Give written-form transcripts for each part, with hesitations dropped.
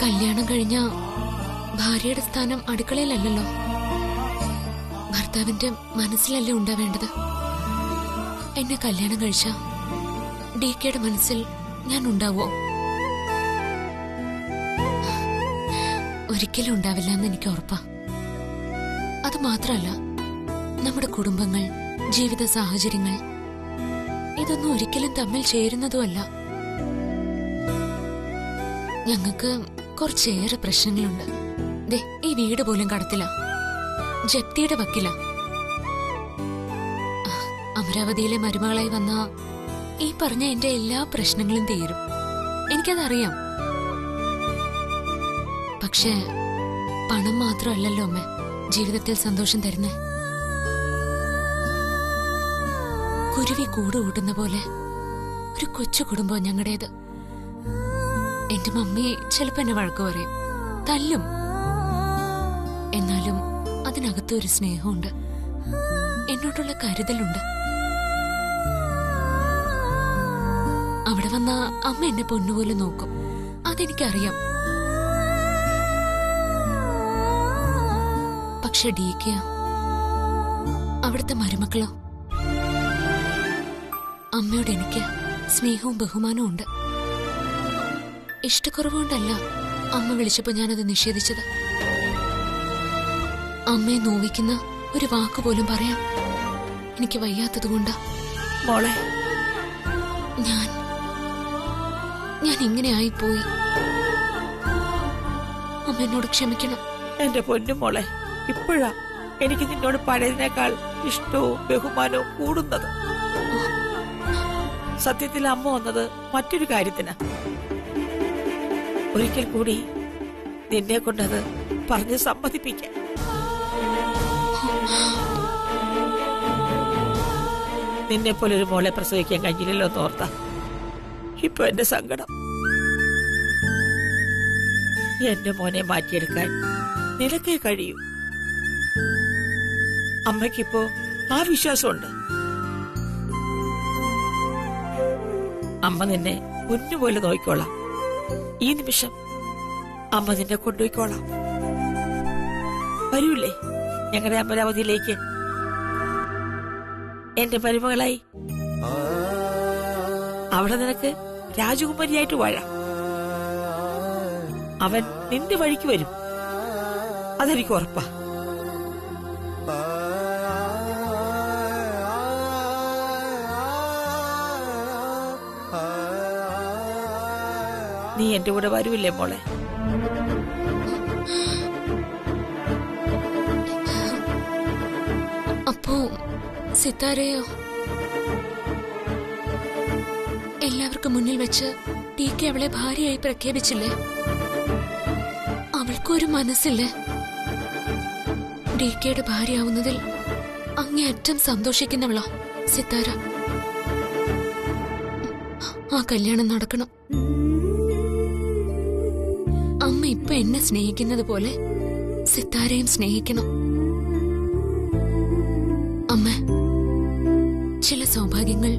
കല്യാണം കഴിഞ്ഞ ഭാര്യയുടെ സ്ഥാനം അടുക്കളയിലല്ലല്ലോ, ഭർത്താവിന്റെ മനസ്സിലല്ലേ ഉണ്ടാവേണ്ടത്. എന്നെ കല്യാണം കഴിച്ച DKയുടെ മനസ്സിൽ ഞാൻ ഉണ്ടാവോ? ഒരിക്കലും ഉണ്ടാവില്ല എന്ന് എനിക്ക് ഉറപ്പാ. അത് മാത്രമല്ല, നമ്മുടെ കുടുംബങ്ങൾ, ജീവിത സാഹചര്യങ്ങൾ ഇതൊന്നും ഒരിക്കലും തമ്മിൽ ചേരുന്നതുമല്ല. ഞങ്ങൾക്ക് കുറച്ചേറെ പ്രശ്നങ്ങളുണ്ട്. ദേ, ഈ വീട് പോലും കടത്തില്ല, ജപ്തിയുടെ വക്കില. അമരാവതിയിലെ മരുമകളായി വന്ന ഈ പറഞ്ഞ എന്റെ എല്ലാ പ്രശ്നങ്ങളും തീരും, എനിക്കതറിയാം. പക്ഷേ പണം മാത്രമല്ലല്ലോ അമ്മ ജീവിതത്തിൽ സന്തോഷം തരുന്നേ. കുരുവി കൂട് കൂട്ടുന്ന പോലെ ഒരു കൊച്ചു കുടുംബം ഞങ്ങളുടേത്. എന്റെ മമ്മി ചിലപ്പോ എന്നെ വഴക്കു പറയും, തല്ലും. എന്നാലും അതിനകത്തൊരു സ്നേഹമുണ്ട്, എന്നോടുള്ള കരുതലുണ്ട്. അവിടെ വന്ന അമ്മ എന്നെ പൊന്നുപോലെ നോക്കും, അതെനിക്കറിയാം. പക്ഷെ DK അവിടുത്തെ മരുമക്കളോ? അമ്മയോട് എനിക്ക് സ്നേഹവും ബഹുമാനവും ഉണ്ട്. ഇഷ്ടക്കുറവുകൊണ്ടല്ല അമ്മ വിളിച്ചപ്പോ ഞാനത് നിഷേധിച്ചത്. അമ്മയെ നോവിക്കുന്ന ഒരു വാക്കുപോലും പറയാൻ എനിക്ക് വയ്യാത്തതുകൊണ്ടാ. മോളെ, ഞാൻ ഇങ്ങനെ ആയിപ്പോയി. അമ്മ എന്നോട് ക്ഷമിക്കണം. എന്റെ പൊന്നു മോളെ, ഇപ്പോഴാ എനിക്ക് നിന്നോട് പഴയതിനേക്കാൾ ഇഷ്ടവും ബഹുമാനവും കൂടുന്നത്. സത്യത്തിൽ അമ്മ വന്നത് മറ്റൊരു കാര്യത്തിനാ. ഒരിക്കൽ കൂടി നിന്നെ കൊണ്ടത് പറഞ്ഞ് സമ്മതിപ്പിക്കാൻ. നിന്നെ പോലൊരു മോളെ പ്രസവിക്കാൻ കഴിഞ്ഞില്ലല്ലോ തോർത്ത ഇപ്പൊ എന്റെ സങ്കടം. എന്റെ മോനെ മാറ്റിയെടുക്കാൻ നിനക്കേ കഴിയൂ. അമ്മയ്ക്കിപ്പോ ആ വിശ്വാസമുണ്ട്. അമ്മ നിന്നെ പൊന്നുപോലെ നോക്കിക്കോളാം. ഈ നിമിഷം അമ്മ നിന്നെ കൊണ്ടുപോയിക്കോളാം. വരൂല്ലേ ഞങ്ങളുടെ അമരാവതിയിലേക്ക് എന്റെ മരുമകളായി? അവിടെ നിനക്ക് രാജകുമാരിയായിട്ട് വാഴാം. അവൻ നിന്റെ വഴിക്ക് വരും, അതെനിക്ക് ഉറപ്പാ. നീ എന്റെ കൂടെ വരൂല്ലേ മോളെ? അപ്പോ സിത്താരയോ? എല്ലാവർക്കും മുന്നിൽ വെച്ച് DK അവളെ ഭാര്യയായി പ്രഖ്യാപിച്ചില്ലേ? അവൾക്കൊരു മനസ്സില്ലേ? DKയുടെ ഭാര്യയാവുന്നതിൽ അങ്ങേയറ്റം സന്തോഷിക്കുന്നവളാ സിത്താര. ആ കല്യാണം നടക്കണം. അമ്മ ഇപ്പൊ എന്നെ സ്നേഹിക്കുന്നത് പോലെ സിത്താരയും സ്നേഹിക്കണം. അമ്മ, ചില സൗഭാഗ്യങ്ങൾ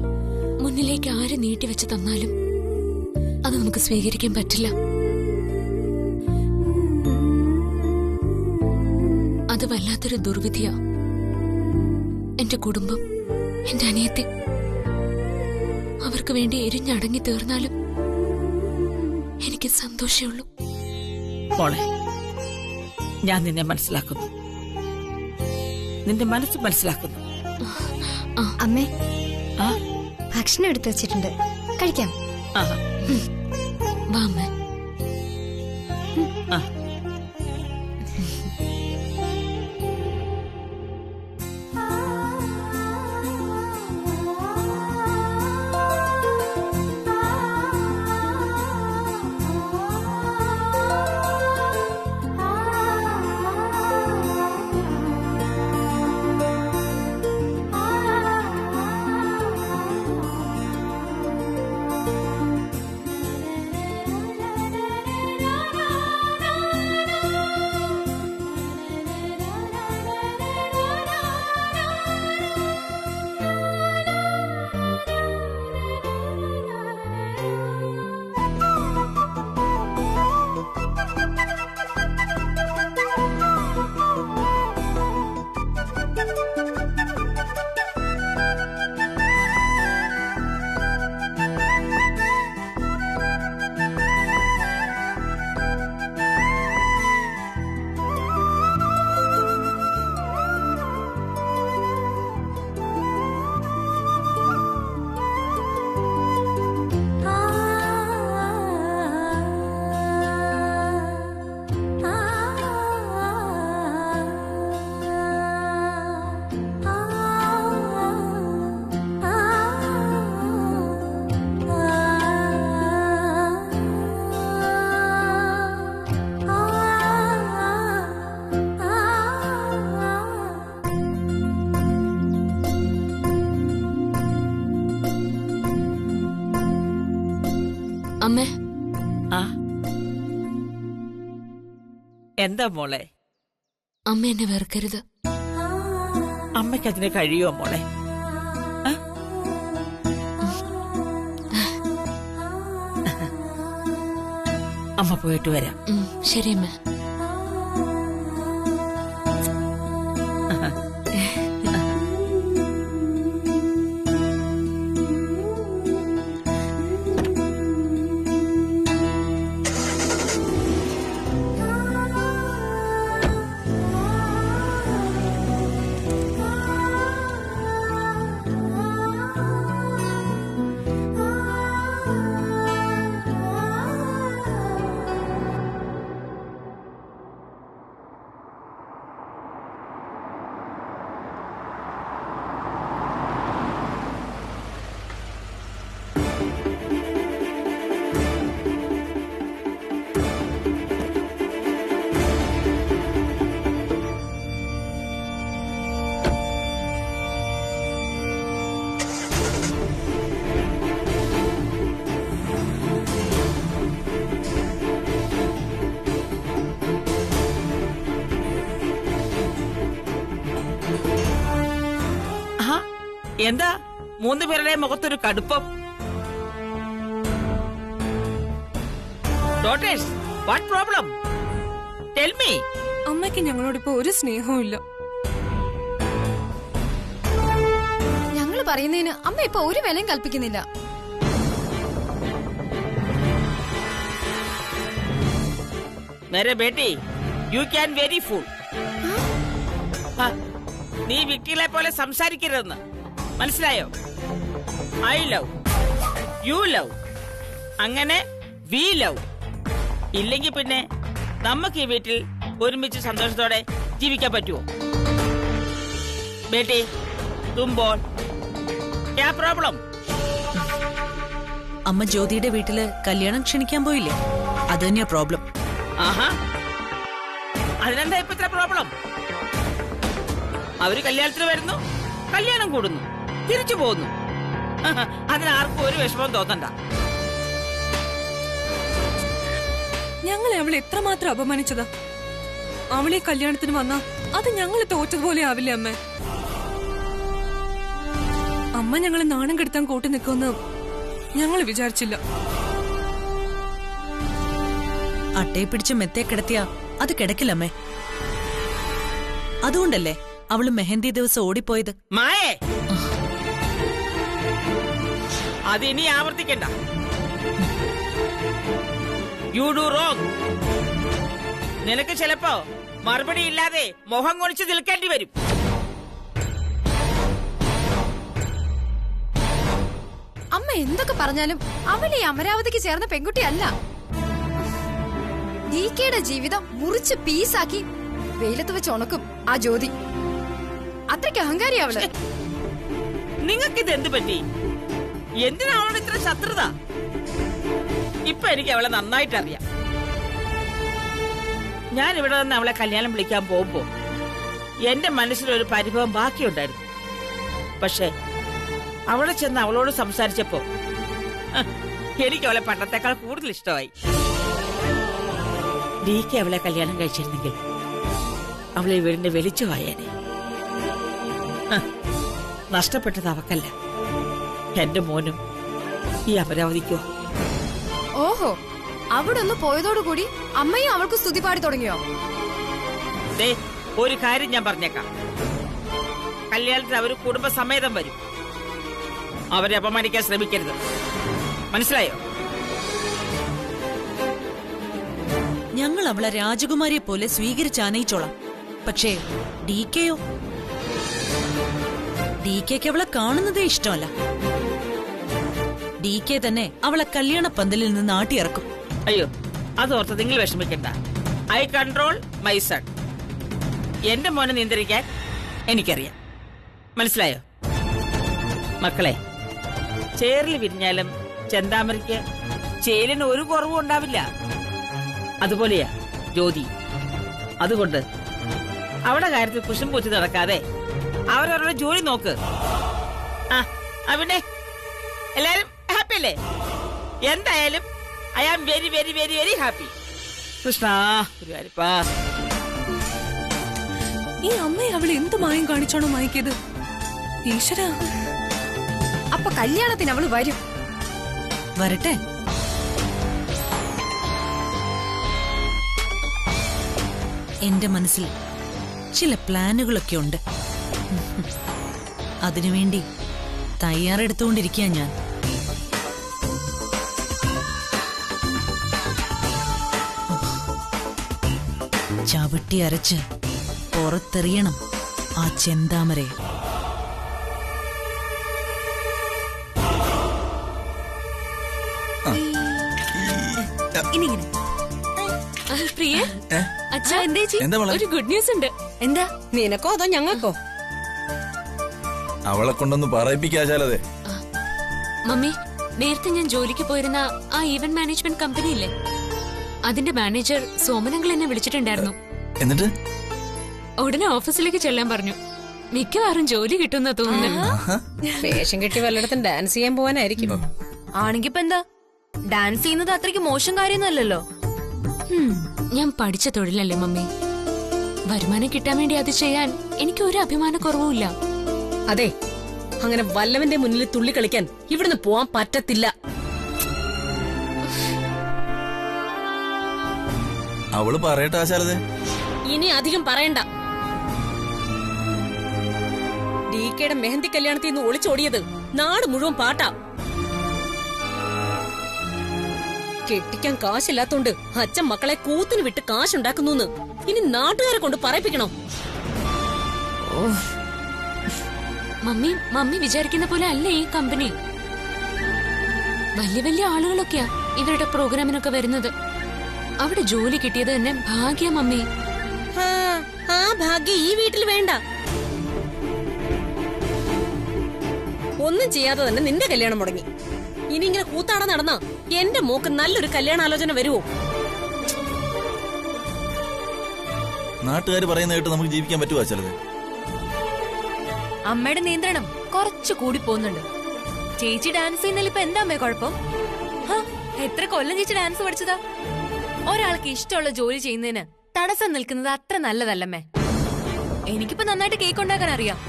മുന്നിലേക്ക് ആര് നീട്ടിവെച്ച് തന്നാലും അത് നമുക്ക് സ്വീകരിക്കാൻ പറ്റില്ല. അത് വല്ലാത്തൊരു ദുർവിധിയാ. എന്റെ കുടുംബം, എന്റെ അനിയത്തി, അവർക്ക് വേണ്ടി എരിഞ്ഞടങ്ങി തീർന്നാലും എനിക്ക് സന്തോഷമുള്ളൂ. മോളെ, ഞാൻ നിന്നെ മനസ്സിലാക്കുന്നു, നിന്റെ മനസ്സ് മനസ്സിലാക്കുന്നു. അമ്മേ, ആ ഭക്ഷണം എടുത്തു വെച്ചിട്ടുണ്ട്, കഴിക്കാം. വാ അമ്മേ. ആ അമ്മേ, ആ എന്താ മോളെ? അമ്മ എന്നെ വെറുക്കരുത്. അമ്മയ്ക്ക് അതിന് കഴിയുമോ മോളെ? അമ്മ പോയിട്ട് വരാം. ശരി അമ്മ. എന്താ 3 പേരുടെ മുഖത്തൊരു കടുപ്പം? Daughters, what problem? Tell me. അമ്മയ്ക്ക് ഞങ്ങളോടിപ്പോ ഒരു സ്നേഹവും ഇല്ല. ഞങ്ങൾ പറയുന്നതിന് അമ്മ ഇപ്പൊ ഒരു വിലയും കൽപ്പിക്കുന്നില്ല. മേരെ ബേട്ടി, യു ക്യാൻ വെരി ഫുൾ. നീ വിക്കികളെ പോലെ സംസാരിക്കരുതെന്ന് മനസ്സിലായോ? ഐ ലവ്, യു ലവ്, അങ്ങനെ വി ലവ്. ഇല്ലെങ്കിൽ പിന്നെ നമുക്ക് ഈ വീട്ടിൽ ഒരുമിച്ച് സന്തോഷത്തോടെ ജീവിക്കാൻ പറ്റുമോ? ബേട്ടി, തും ബോൾ, ക്യാ പ്രോബ്ലം? അമ്മ ജ്യോതിയുടെ വീട്ടില് കല്യാണം ക്ഷണിക്കാൻ പോയില്ലേ? അത് തന്നെയാ പ്രോബ്ലം. ആഹാ, അതിനെന്താ ഇപ്പൊ ഇത്ര പ്രോബ്ലം? അവര് കല്യാണത്തിന് വരുന്നു, കല്യാണം കൂടുന്നു, തിരിച്ചു പോകുന്നു. അതിനാർക്കും ഒരു വിഷമം തോന്നണ്ട. ഞങ്ങളെ അവളെ എത്രമാത്രം അപമാനിച്ചതാ. അവളെ കല്യാണത്തിന് വന്നാ അത് ഞങ്ങൾ തോറ്റതുപോലെ ആവില്ലേ അമ്മ? അമ്മ ഞങ്ങളെ നാണം കെടുത്താൻ കൂട്ടി നിൽക്കുമെന്ന് ഞങ്ങൾ വിചാരിച്ചില്ല. അട്ടയെ പിടിച്ച് മെത്തേ കിടത്തിയാ അത് കിടക്കില്ലമ്മേ. അതുകൊണ്ടല്ലേ അവള് മെഹന്തി ദിവസം ഓടിപ്പോയത്. മായേ, അതിനി ആവർത്തിക്കണ്ട. You do wrong. നിനക്ക് ചിലപ്പോ മറുപടി ഇല്ലാതെ മുഖം കൊണിച്ച് നിൽക്കേണ്ടി വരും. അമ്മ എന്തൊക്കെ പറഞ്ഞാലും അവൾ ഈ അമരാവതിക്ക് ചേർന്ന പെൺകുട്ടിയല്ല. ഡീക്കയുടെ ജീവിതം മുറിച്ച് പീസാക്കി വെയിലത്ത് വെച്ച് ഉണക്കും ആ ജ്യോതി. അത്രയ്ക്ക് അഹങ്കാരി അവള്. നിങ്ങൾക്കിത് എന്ത് പറ്റി? എന്തിനാ അവളോട് ഇത്ര ശത്രുത? ഇപ്പൊ എനിക്ക് അവളെ നന്നായിട്ടറിയാം. ഞാൻ ഇവിടെ നിന്ന് അവളെ കല്യാണം വിളിക്കാൻ പോകുമ്പോ എന്റെ മനസ്സിലൊരു പരിഭവം ബാക്കിയുണ്ടായിരുന്നു. പക്ഷെ അവളെ ചെന്ന് അവളോട് സംസാരിച്ചപ്പോ എനിക്ക് അവളെ പണ്ടത്തെക്കാൾ കൂടുതൽ ഇഷ്ടമായി. ഡീക്ക് അവളെ കല്യാണം കഴിച്ചിരുന്നെങ്കിൽ അവളെ വീടിന്റെ വെളിച്ചമായേനെ. നഷ്ടപ്പെട്ടത് അവക്കല്ല, എന്റെ മോനും ഈ അമരാവതിക്കോ. ഓഹോ, അവിടെ ഒന്ന് പോയതോടുകൂടി അമ്മയും അവൾക്ക് സ്തുതി പാടി തുടങ്ങിയോ? ഒരു കാര്യം ഞാൻ പറഞ്ഞേക്കാം, കല്യാണത്തിന് അവര് കുടുംബസമേതം വരും. അവരെ അപമാനിക്കാൻ ശ്രമിക്കരുത്, മനസ്സിലായോ? ഞങ്ങൾ അവളെ രാജകുമാരിയെ പോലെ സ്വീകരിച്ചാനയിച്ചോളാം. പക്ഷേ DKയോ? DKക്ക് അവളെ കാണുന്നതേ ഇഷ്ടമല്ല. DK തന്നെ അവളെ കല്യാണ പന്തലിൽ നിന്ന് ആട്ടിയിറക്കും. അയ്യോ, അതോർത്ത് നിങ്ങൾ വിഷമിക്കണ്ട. I control my son. എന്റെ മോനെ നിയന്ത്രിക്കാൻ എനിക്കറിയാം, മനസ്സിലായോ? മക്കളെ, ചേറിൽ വിരിഞ്ഞാലും ചെന്താമരയ്ക്ക് ചേലിന് ഒരു കുറവും ഉണ്ടാവില്ല. അതുപോലെയാ ജ്യോതി. അതുകൊണ്ട് അവിടെ കാര്യത്തിൽ കുശും പൂച്ചി നടക്കാതെ അവരവരുടെ ജോലി നോക്ക്. അവിടെ എല്ലാരും ഹാപ്പി അല്ലേ? എന്തായാലും I am very very very very happy. Krishna ഗുരുവായൂരപ്പാ. ഈ അമ്മയെ അവൾ എന്ത് മായം കാണിച്ചാണോ മയക്കിയത്? ഈശ്വര, അപ്പൊ കല്യാണത്തിന് അവള് വരും. വരട്ടെ. എന്റെ മനസ്സിൽ ചില പ്ലാനുകളൊക്കെ ഉണ്ട്. അതിനുവേണ്ടി തയ്യാറെടുത്തുകൊണ്ടിരിക്കുക ഞാൻ. ചവിട്ടി അരച്ച് പുറത്തെറിയണം ആ ചെന്താമരയെ. ഇനിങ്ങനെ പ്രിയ, അച്ഛാ എന്തേച്ചി, എന്താ മോളെ? ഒരു ഗുഡ് ന്യൂസ് ഉണ്ട്. എന്താ? നിനക്കോ അതോ ഞങ്ങൾക്കോ? അവളെ കൊണ്ടൊന്ന് പറയിപ്പിക്കാശാലതെ. മമ്മി, നേരത്തെ ഞാൻ ജോലിക്ക് പോയിരുന്ന ആ ഈവന്റ് മാനേജ്മെന്റ് കമ്പനി ഇല്ലേ, അതിന്റെ മാനേജർ സോമനങ്ങൾ എന്നെ വിളിച്ചിട്ടുണ്ടായിരുന്നു. എന്നിട്ട് ഉടനെ ഓഫീസിലേക്ക് ചെല്ലാൻ പറഞ്ഞു. മിക്കവാറും ജോലി കിട്ടുന്ന തോന്നുന്നു. വേഷം കെട്ടി വല്ലയിടത്തും ഡാൻസ് ചെയ്യാൻ പോവാനായിരിക്കും. ആണെങ്കിപ്പോ എന്താ, ഡാൻസ് ചെയ്യുന്നത് അത്രയ്ക്ക് മോശം കാര്യമൊന്നുമല്ലല്ലോ. ഞാൻ പഠിച്ച തൊഴിലല്ലേ മമ്മി, വരുമാനം കിട്ടാൻ വേണ്ടി അത് ചെയ്യാൻ എനിക്ക് ഒരു അഭിമാനക്കുറവുമില്ല. അതെ, അങ്ങനെ വല്ലവന്റെ മുന്നിൽ തുള്ളി കളിക്കാൻ ഇവിടുന്ന് പോവാൻ പറ്റത്തില്ല. അവള് പറയട്ടെ ആശാലതെ. ഇനി അധികം പറയണ്ട. DKയുടെ മെഹന്തി കല്യാണത്തിൽ നിന്ന് ഒളിച്ചോടിയത് നാട് മുഴുവൻ പാട്ടാ. കെട്ടിക്കാൻ കാശില്ലാത്തോണ്ട് അച്ഛൻ മക്കളെ കൂത്തിന് വിട്ട് കാശുണ്ടാക്കുന്നു. ഇനി നാട്ടുകാരെ കൊണ്ട് പറയിപ്പിക്കണം. മമ്മി വിചാരിക്കുന്ന പോലെ അല്ല ഈ കമ്പനി. വലിയ വലിയ ആളുകളൊക്കെയാ ഇവരുടെ പ്രോഗ്രാമിനൊക്കെ വരുന്നത്. അവിടെ ജോലി കിട്ടിയത് തന്നെ ഭാഗ്യ മമ്മി. ആ ഭാഗ്യം ഈ വീട്ടിൽ വേണ്ട. ഒന്നും ചെയ്യാതെ തന്നെ നിന്റെ കല്യാണം മുടങ്ങി. ഇനി ഇങ്ങനെ കൂത്താട നടന്നാ എന്റെ മോക്ക് നല്ലൊരു കല്യാണാലോചന വരുവോ? നാട്ടുകാർ പറയുന്ന കേട്ട് നമുക്ക് ജീവിക്കാൻ പറ്റുമോ ആശാലതെ? അമ്മയുടെ നിയന്ത്രണം കുറച്ചു കൂടി പോകുന്നുണ്ട്. ചേച്ചി ഡാൻസ് ചെയ്യുന്നതിൽ ഇപ്പൊ എന്താ അമ്മേ കുഴപ്പം? എത്ര കൊല്ലം ചേച്ചി ഡാൻസ് പഠിച്ചതാ? ഒരാൾക്ക് ഇഷ്ടമുള്ള ജോലി ചെയ്യുന്നതിന് തടസ്സം നിൽക്കുന്നത് അത്ര നല്ലതല്ലമ്മേ. എനിക്കിപ്പോ നന്നായിട്ട് കേക്ക് ഉണ്ടാക്കാൻ അറിയാം.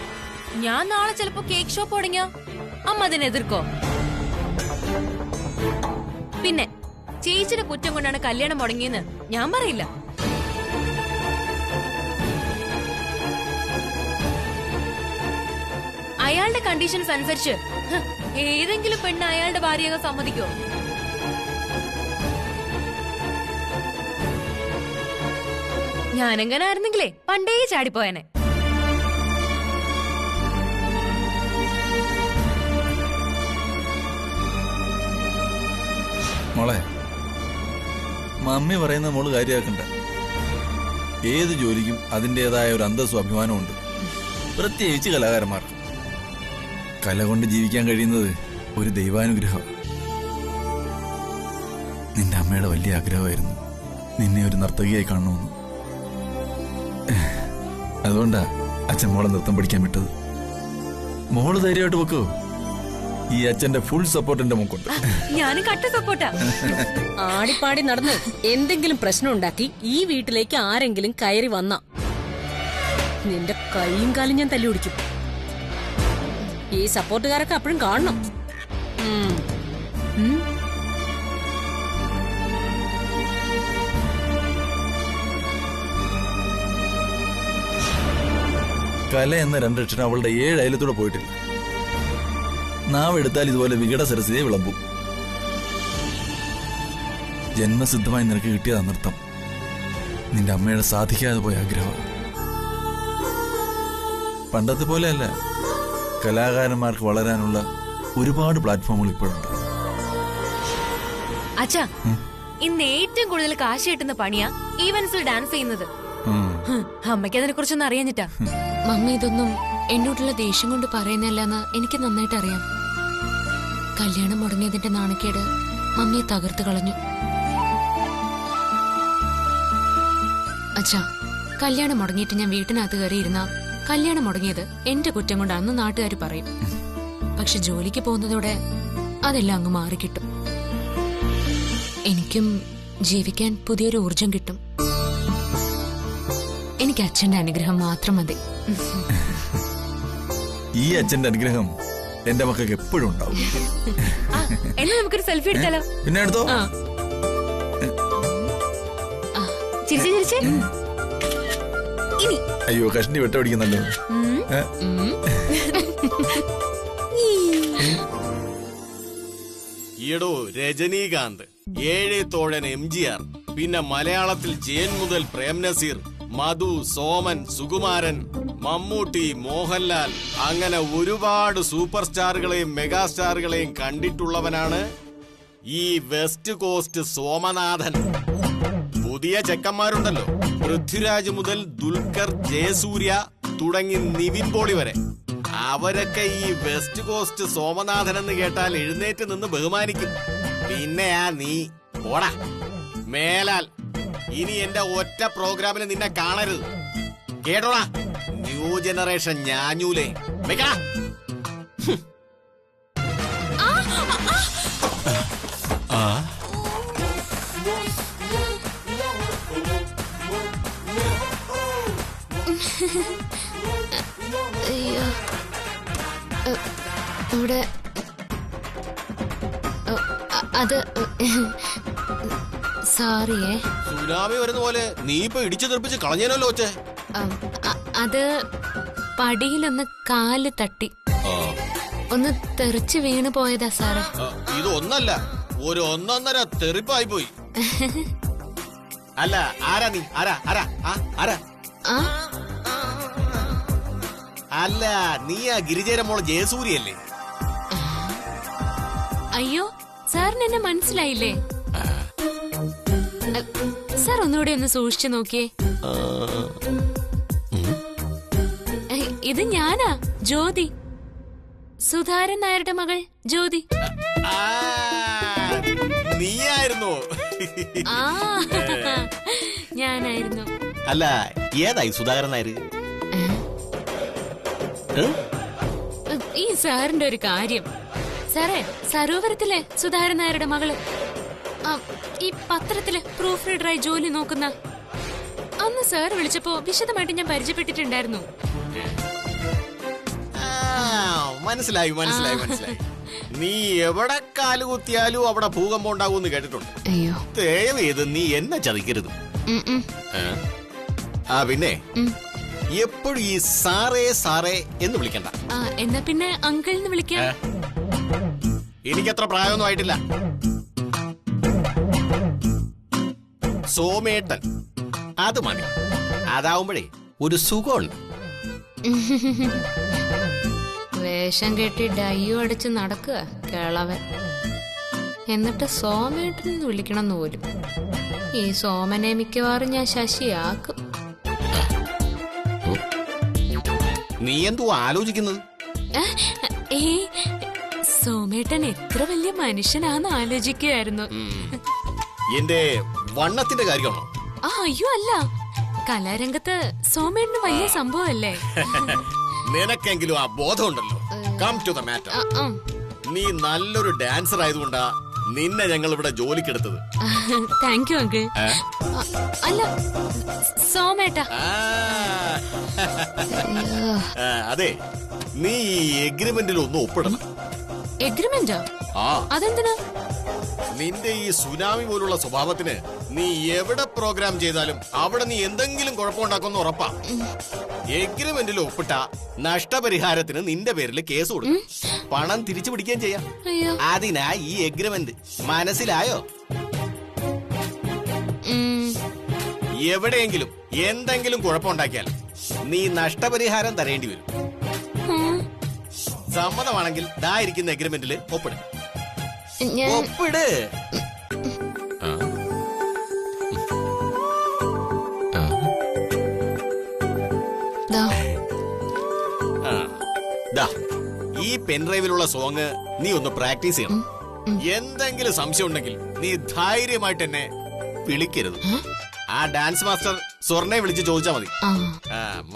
ഞാൻ നാളെ ചിലപ്പോ കേക്ക് ഷോപ്പ് തുടങ്ങിയ അമ്മ അതിനെ എതിർക്കോ? പിന്നെ ചേച്ചിയുടെ കുറ്റം കൊണ്ടാണ് കല്യാണം മുടങ്ങിയെന്ന് ഞാൻ പറയില്ല. അയാളുടെ കണ്ടീഷൻസ് അനുസരിച്ച് ഏതെങ്കിലും പെണ്ണ് അയാളുടെ ഭാര്യയാകാൻ സമ്മതിക്കോ? ഞാനെങ്ങനെ ആയിരുന്നെങ്കിലേ പണ്ടേ ചാടിപ്പോയനെ. മോളെ, മമ്മി പറയുന്ന മോള് കാര്യമാക്കണ്ട. ഏത് ജോലിക്കും അതിന്റേതായ ഒരു അന്തസ്സും അഭിമാനവും ഉണ്ട്, പ്രത്യേകിച്ച് കലാകാരന്മാർക്ക്. കല കൊണ്ട് ജീവിക്കാൻ കഴിയുന്നത് ഒരു ദൈവാനുഗ്രഹം. നിന്റെ അമ്മയുടെ വലിയ ആഗ്രഹമായിരുന്നു നിന്നെ ഒരു നർത്തകിയായി കാണണമെന്ന്. അതുകൊണ്ടാ അച്ഛൻ മോളെ നൃത്തം പഠിക്കാൻ വിട്ടത്. മോള് ധൈര്യമായിട്ട് വെക്കോ, ഈ അച്ഛന്റെ ഫുൾ സപ്പോർട്ട് എന്റെ മോക്കുണ്ട്. ഞാനും കട്ട സപ്പോർട്ടാ. ആടിപ്പാടി നടന്ന് എന്തെങ്കിലും പ്രശ്നം ഉണ്ടാക്കി ഈ വീട്ടിലേക്ക് ആരെങ്കിലും കയറി വന്ന നിന്റെ കൈയും കാലും ഞാൻ തല്ലി പിടിക്കും. ഈ സപ്പോർട്ടുകാരൊക്കെ അപ്പോഴും കാണണം. കല എന്ന രണ്ടക്ഷരം അവളുടെ 7 അയലത്തൂടെ പോയിട്ടില്ല. നാവെടുത്താൽ ഇതുപോലെ വികട സരസ്വതിയെ വിളമ്പും. ജന്മസിദ്ധമായി നിനക്ക് കിട്ടിയതാ നൃത്തം. നിന്റെ അമ്മയുടെ സാധിക്കാതെ പോയ ആഗ്രഹം. പണ്ടത്തെ പോലെയല്ല, കലാകാരന്മാർക്ക് വളരാനുള്ള ഒരുപാട് പ്ലാറ്റ്ഫോമുകൾ ഇപ്പോഴുണ്ട്. അച്ഛാ, ഇന്ന് ഏറ്റവും കൂടുതൽ കാശ് കിട്ടുന്ന പണിയാ ഈവൻസിൽ ഡാൻസ് ചെയ്യുന്നത്. അമ്മയ്ക്ക് അതിനെ കുറിച്ചൊന്നും അറിയാഞ്ഞിട്ടാ. മമ്മി ഇതൊന്നും എന്നോടുള്ള ദേഷ്യം കൊണ്ട് പറയുന്നല്ലെന്ന് എനിക്ക് നന്നായിട്ട് അറിയാം. കല്യാണം മുടങ്ങിയതിന്റെ നാണക്കേട് മമ്മിയെ തകർത്ത് കളഞ്ഞു. അച്ഛാ, കല്യാണം മുടങ്ങിയിട്ട് ഞാൻ വീട്ടിനകത്ത് കയറിയിരുന്ന കല്യാണം മുടങ്ങിയത് എന്റെ കുറ്റം കൊണ്ടാണെന്ന് നാട്ടുകാർ പറയും. പക്ഷെ ജോലിക്ക് പോകുന്നതോടെ അതെല്ലാം അങ്ങ് മാറിക്കിട്ടും. എനിക്കും ജീവിക്കാൻ പുതിയൊരു ഊർജം കിട്ടും. എനിക്ക് അച്ഛന്റെ അനുഗ്രഹം മാത്രം മതി. ഈ അച്ഛന്റെ അനുഗ്രഹം എന്റെ മക്കൾക്ക് എപ്പോഴും ഉണ്ടാവും. എന്നാ നമുക്കൊരു സെൽഫി എടുത്താലോ? പിന്നെ എടുത്തോ. ചിരിച്ചേ ചിരിച്ചേ. ഇനി അയ്യോ, കഷ്ണി വെട്ടപിടിക്കുന്നല്ലോ. ഈടോ രജനീകാന്ത്, ഏഴേത്തോഴൻ MGR, പിന്നെ മലയാളത്തിൽ ജയൻ മുതൽ പ്രേം നസീർ, മധു, സോമൻ, സുകുമാരൻ, മമ്മൂട്ടി, മോഹൻലാൽ, അങ്ങനെ ഒരുപാട് സൂപ്പർ സ്റ്റാറുകളെയും മെഗാസ്റ്റാറുകളെയും കണ്ടിട്ടുള്ളവനാണ് ഈ വെസ്റ്റ് കോസ്റ്റ് സോമനാഥൻ. പുതിയ ചെക്കന്മാരുണ്ടല്ലോ, പൃഥ്വിരാജ് മുതൽ ദുൽഖർ, ജയസൂര്യ തുടങ്ങി നിവിൻ പോളി വരെ, അവരൊക്കെ ഈ വെസ്റ്റ് കോസ്റ്റ് സോമനാഥൻ എന്ന് കേട്ടാൽ എഴുന്നേറ്റ് നിന്ന് ബഹുമാനിക്കും. പിന്നെയാ നീ പോടാ. മേലാൽ ഇനി എന്റെ ഒറ്റ പ്രോഗ്രാമിന് നിന്നെ കാണരുത്, കേട്ടോടാ. ന്യൂ ജനറേഷൻ ഞാഞ്ഞൂലേ വെക്കടാ. അയ്യോ, ഇവിടെ അത് സോറിയേ. സുനാമി വരുന്ന പോലെ നീ ഇപ്പൊ ഇടിച്ചു തെറിപ്പിച്ച് കളഞ്ഞേനല്ലോ ഒച്ചേ. അത് പടിയിലൊന്ന് കാല് തട്ടി ഒന്ന് തെറിച്ച് വീണ് പോയതാ സാറേ. ഇതൊന്നല്ല, ഒരു ഒന്നൊന്നര തെറിപ്പായി പോയി. അല്ല, ആരാ നീ? ആരാ ആരാ ആരാ? അല്ല, നീ ആ ഗിരിജയുടെ മോള് ജയസൂര്യല്ലേ? അയ്യോ, സാറിന് എന്നെ മനസ്സിലായില്ലേ? സാർ ഒന്നുകൂടെ ഒന്ന് സൂക്ഷിച്ചു നോക്കിയേ. ഇത് ഞാനാ, ജ്യോതി, സുധാരൻ നായരുടെ മകൾ ജ്യോതി. നീയായിരുന്നു? ഞാനായിരുന്നു. അല്ല, ഏതായി സുധാകരൻ നായർ? ഈ സാറിന്റെ ഒരു കാര്യം സാറേ, സരോവരത്തിലെ സുധാരൻ നായരുടെ മകള് ഈ പത്രത്തില് പ്രൂഫ് റീഡറായി ജോലി നോക്കുന്ന അന്ന് സാർ വിളിച്ചപ്പോ വിശദമായിട്ട് ഞാൻ പരിചയപ്പെട്ടിട്ടുണ്ടായിരുന്നു. മനസ്സിലായി മനസ്സിലായി മനസ്സിലായി. നീ എവിടെ കാലുകുത്തിയാലും അവിടെ ഭൂകമ്പം ഉണ്ടാകുമെന്ന് കേട്ടിട്ടുണ്ട്. അയ്യോ, ദയവ് ചെയ്ത് നീ എന്നെ ചതിക്കരുത്. പിന്നെ എപ്പോഴും ഈ സാറേ സാറേ എന്ന് വിളിക്കണ്ട. എന്നാ പിന്നെ അങ്കിൾ എന്ന് വിളിക്കാം. എനിക്കത്ര പ്രായമൊന്നും ആയിട്ടില്ല. സോമേട്ടൻ അത് മതി. അതാവുമ്പോഴേ ഒരു സുഖമുണ്ട്. വേഷം കെട്ടി ഡയ്യോ അടിച്ച് നടക്കുക കിളവൻ. എന്നിട്ട് സോമേട്ടൻ എന്ന് വിളിക്കണമെന്ന് പോലും. ഈ സോമനെ മിക്കവാറും ഞാൻ ശശിയാക്കും. നീ എന്തോ ആലോചിക്കുന്നത്? സോമേട്ടൻ എത്ര വലിയ മനുഷ്യനാന്ന് ആലോചിക്കുകയായിരുന്നു. എന്റെ വണ്ണത്തിന്റെ കാര്യമാണോ? അയ്യോ അല്ല, കലാരംഗത്ത് സോമേട്ടന് വലിയ സംഭവമല്ലേ. നിനക്കെങ്കിലും ആ ബോധമുണ്ടല്ലോ. Come to the matter. നീ നല്ലൊരു ഡാൻസർ ആയതുകൊണ്ടാ നിന്നെ ഞങ്ങൾ ഇവിടെ ജോലിക്കെടുത്തത്. Thank you uncle. അല്ല സോമേട്ട. അതെ, നീ ഈ എഗ്രിമെന്റിൽ ഒന്ന് ഒപ്പിടണം. എഗ്രിമെന്റോ? അതെന്തിനാ? നിന്റെ ഈ സുനാമി പോലുള്ള സ്വഭാവത്തിന് നീ എവിടെ പ്രോഗ്രാം ചെയ്താലും അവിടെ നീ എന്തെങ്കിലും കുഴപ്പമുണ്ടാക്കുന്ന ഉറപ്പാ. എഗ്രിമെന്റിൽ ഒപ്പിട്ട നഷ്ടപരിഹാരത്തിന് നിന്റെ പേരിൽ കേസ് കൊടുക്കും, പണം തിരിച്ചു പിടിക്കുകയും ചെയ്യാം. അതിനാ ഈ എഗ്രിമെന്റ്. മനസ്സിലായോ? എവിടെയെങ്കിലും എന്തെങ്കിലും കുഴപ്പമുണ്ടാക്കിയാൽ നീ നഷ്ടപരിഹാരം തരേണ്ടി വരും. സമ്മതമാണെങ്കിൽ ദാ ഇരിക്കുന്ന എഗ്രിമെന്റിൽ ഒപ്പിട്. ഒപ്പിട്. ഈ പെൻഡ്രൈവിലുള്ള സോങ് നീ ഒന്ന് പ്രാക്ടീസ് ചെയ്യണം. എന്തെങ്കിലും സംശയം ഉണ്ടെങ്കിൽ നീ ധൈര്യമായിട്ട് എന്നെ വിളിക്കരുത്. ആ ഡാൻസ് മാസ്റ്റർ സ്വർണ്ണെ വിളിച്ച് ചോദിച്ചാ മതി.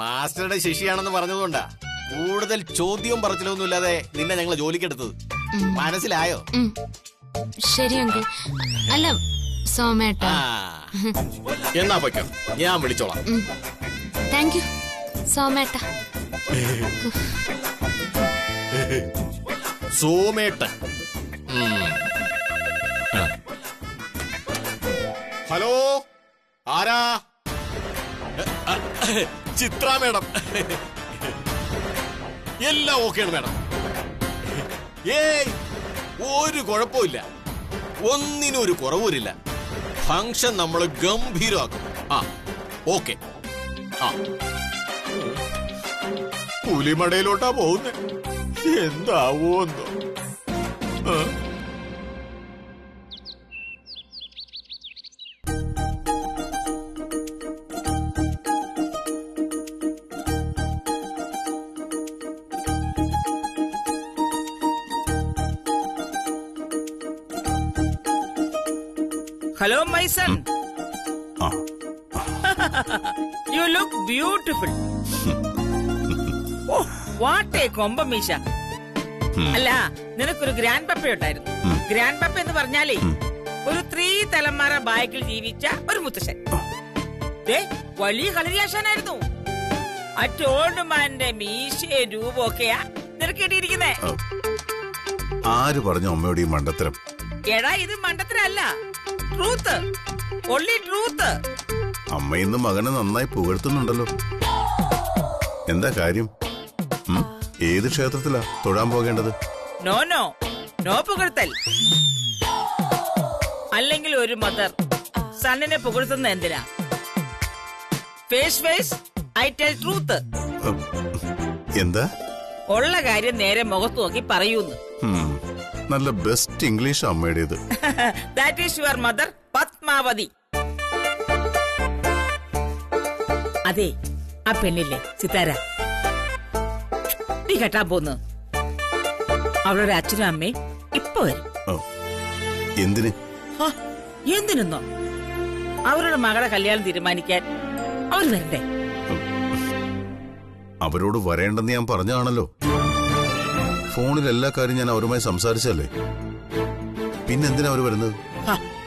മാസ്റ്ററുടെ ശിഷ്യാണെന്ന് പറഞ്ഞതുകൊണ്ടാ കൂടുതൽ ചോദ്യവും പറച്ചിലൊന്നും ഇല്ലാതെ നിന്നെ ഞങ്ങൾ ജോലിക്കെടുത്തത്. മനസ്സിലായോ? ശരി അങ്കിൾ. അല്ല സോമേട്ട. എന്നാ പൊയ്ക്കോ, ഞാൻ വിളിച്ചോളാം. താങ്ക് യു സോമേട്ട. സോമേട്ടൻ. ഹലോ, ആരാ? ചിത്ര മേഡം. എല്ലാം ഓക്കെയാണ് മേഡം. ഏയ് ഒരു കുഴപ്പമില്ല, ഒന്നിനും ഒരു കുറവുമില്ല. ഫംഗ്ഷൻ നമ്മൾ ഗംഭീരമാക്കും. ആ ഓക്കെ. ആ പുലിമടയിലോട്ടാ പോകുന്നേ, എന്താവോ എന്തോ. Hello my son, you look beautiful. Oh what a കൊമ്പമീശ. അല്ല, നിനക്കൊരു ഗ്രാൻഡ് പപ്പ ഉണ്ടായിരുന്നു. ഗ്രാൻഡ് പപ്പ എന്ന് പറഞ്ഞാലേ ഒരു 3 തലമുറ ബാക്കിൽ ജീവിച്ച ഒരു മുത്തശ്ശൻ. വലിയ കളരിയാശാനായിരുന്നു. അറ്റോണ്ടുമാന്റെ മീശയെ രൂപമൊക്കെയാ നിനക്ക് കിട്ടിയിരിക്കുന്നേ. ആര് പറഞ്ഞു അമ്മയോട് ഈ മണ്ടത്തരം? എടാ, ഇത് മണ്ടത്തരല്ല, ട്രൂത്ത്, ഒൺലി ട്രൂത്ത്. അമ്മ ഇന്ന് മകനെ നന്നായി പുകഴ്ത്തുന്നുണ്ടല്ലോ. എന്താ കാര്യം? ഏത് ക്ഷേത്രത്തിലാ തൊഴാൻ പോകേണ്ടത്? നോ നോ നോ പുകഴ്ത്തൽ. അല്ലെങ്കിൽ ഒരു മദർ സണ്ണിനെ പുകഴ്ത്തുന്ന എന്തിനാ? Face face I tell truth. എന്താ? ഉള്ള കാര്യം നേരെ മുഖത്ത് നോക്കി പറയൂന്ന്. നല്ല ബെസ്റ്റ് ഇംഗ്ലീഷ് അമ്മയുടേത്. That is your mother Padmavathi. അതെ, ആ പെണ്ണില്ലേ സിതാര, നീ കെട്ടാൻ പോന്ന്. അവളുടെ അച്ഛനും അമ്മയും ഇപ്പൊ വരും. എന്തിന്? എന്തിനെന്നോ, അവരുടെ മകളെ കല്യാണം തീരുമാനിക്കാൻ അവർ വരണ്ടേ? അവരോട് വരേണ്ടെന്ന് ഞാൻ പറഞ്ഞാണല്ലോ. ഫോണിൽ എല്ലാ കാര്യം ഞാൻ അവരുമായി സംസാരിച്ചല്ലേ. പിന്നെന്തിനാ അവര് വരുന്നത്?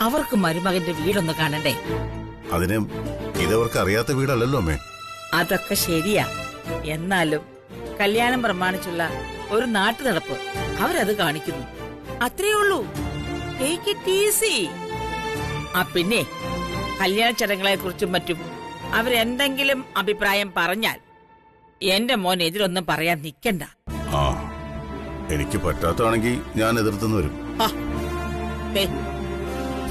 അവർക്ക് മരുമകന്റെ വീടൊന്ന് കാണണ്ടേ? അതിന് ഇതവർക്ക് അറിയാത്ത വീടല്ലല്ലോ അമ്മേ. അതൊക്കെ ശരിയാ. എന്നാലും കല്യാണം പ്രമാണിച്ചുള്ള ഒരു നാട്ടു നടപ്പ് അവരത് കാണിക്കുന്നു, അത്രേ ഉള്ളൂ. Take it easy. ആ പിന്നെ കല്യാണ ചടങ്ങുകളെ കുറിച്ചും മറ്റും അവരെന്തെങ്കിലും അഭിപ്രായം പറഞ്ഞാൽ എന്റെ മോൻ എതിരൊന്നും പറയാൻ നിക്കണ്ട. ആ, എനിക്ക് പറ്റാത്താണെങ്കിൽ ഞാൻ എതിർത്തെന്ന് വരും.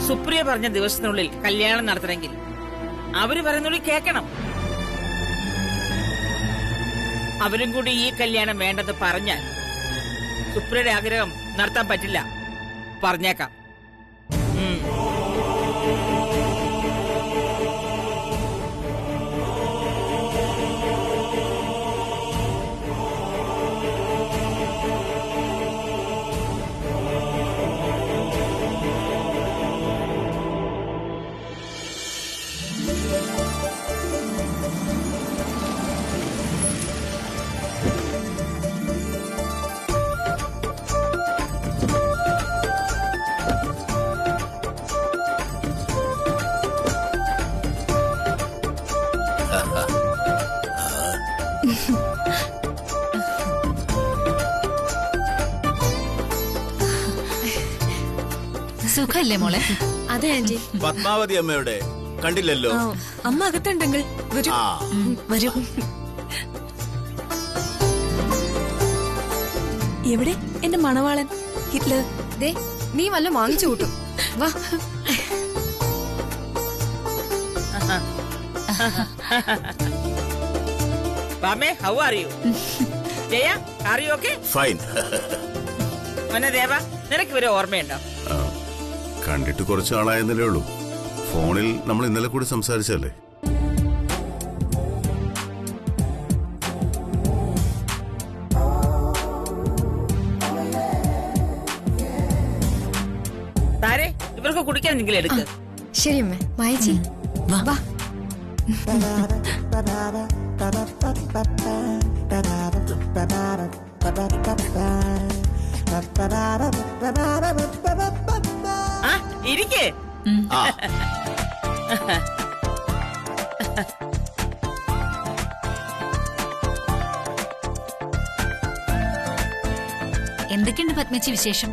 സുപ്രിയ പറഞ്ഞ ദിവസത്തിനുള്ളിൽ കല്യാണം നടത്തണമെങ്കിൽ അവര് പറയുന്നുള്ളിൽ കേക്കണം. അവരും കൂടി ഈ കല്യാണം വേണ്ടെന്ന് പറഞ്ഞാൽ സുപ്രിയയുടെ ആഗ്രഹം നടത്താൻ പറ്റില്ല. പറഞ്ഞേക്കാം. സുഖല്ലേ മോളെ? അതെ ആന്റി. പത്മാവതി അമ്മയുടെ കണ്ടില്ലല്ലോ. അമ്മ അകത്തുണ്ടെങ്കിൽ വരൂ. വരൂ. എവിടെ എന്റെ മണവാളൻ ഹിറ്റ്ലർ? ദേ, നീ വല്ല വാങ്ങിച്ചു കൂട്ടും. വാ. Bame, how are you? Jaya, are you okay? Fine. മോനെ ദേവ, നിനക്ക് ഇവരെ ഓർമ്മയുണ്ടോ? കണ്ടിട്ട് കുറച്ച് ആളായെന്നല്ലേ ഉള്ളൂ. ഫോണിൽ നമ്മൾ ഇന്നലെ കൂടി സംസാരിച്ചല്ലേ. താരെ, ഇവർക്ക് കുടിക്കാൻ എന്തെങ്കിലും എടുക്ക്. ശരി അമ്മേ. മായച്ചി വാ. ആ ഇരിക്കേ. ആ എന്തൊക്കെയുണ്ട് പത്മച്ചി വിശേഷം?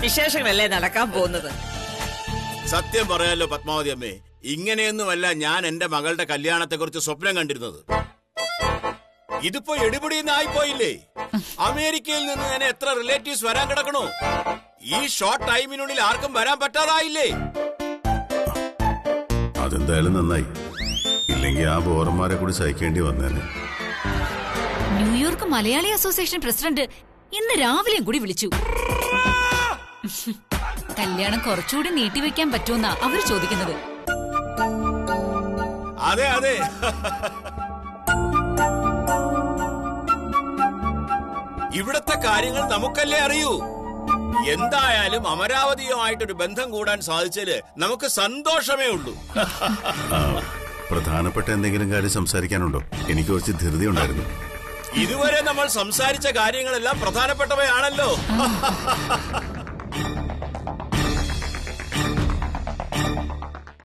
വിശേഷങ്ങളല്ലേ നടക്കാൻ പോകുന്നത്. സത്യം പറയാലോ പത്മാവതി അമ്മേ, ഇങ്ങനെയൊന്നുമല്ല ഞാൻ എന്റെ മകളുടെ കല്യാണത്തെക്കുറിച്ച് സ്വപ്നം കണ്ടിരുന്നത്. ഇതിപ്പോ എടുപിടിയെന്നായിപ്പോയില്ലേ? അമേരിക്കയിൽ നിന്ന് തന്നെ എത്ര റിലേറ്റീവ്സ് വരാൻ കിടക്കണോ? ഈ ഷോർട്ട് ടൈമിനുള്ളിൽ ആർക്കും വരാൻ പറ്റാതായില്ലേ? അതെന്തായാലും നന്നായി. ഇല്ലെങ്കിൽ ആ ബോറന്മാരെ കൂടി സഹിക്കേണ്ടി വന്നേനെ. ന്യൂയോർക്ക് മലയാളി അസോസിയേഷൻ പ്രസിഡന്റ് ഇന്ന് രാവിലെയും കൂടി വിളിച്ചു. കല്യാണം കുറച്ചുകൂടി നീട്ടിവെക്കാൻ പറ്റുമെന്നാ അവര് ചോദിക്കുന്നത്. അതെ അതെ, ഇവിടത്തെ കാര്യങ്ങൾ നമുക്കല്ലേ അറിയൂ. എന്തായാലും അമരാവതിയുമായിട്ടൊരു ബന്ധം കൂടാൻ സാധിച്ചതില് നമുക്ക് സന്തോഷമേ ഉള്ളൂ. പ്രധാനപ്പെട്ട എന്തെങ്കിലും കാര്യം സംസാരിക്കാനുണ്ടോ? എനിക്ക് കുറച്ച് ധൃതി ഉണ്ടായിരുന്നു. ഇതുവരെ നമ്മൾ സംസാരിച്ച കാര്യങ്ങളെല്ലാം പ്രധാനപ്പെട്ടവയാണല്ലോ.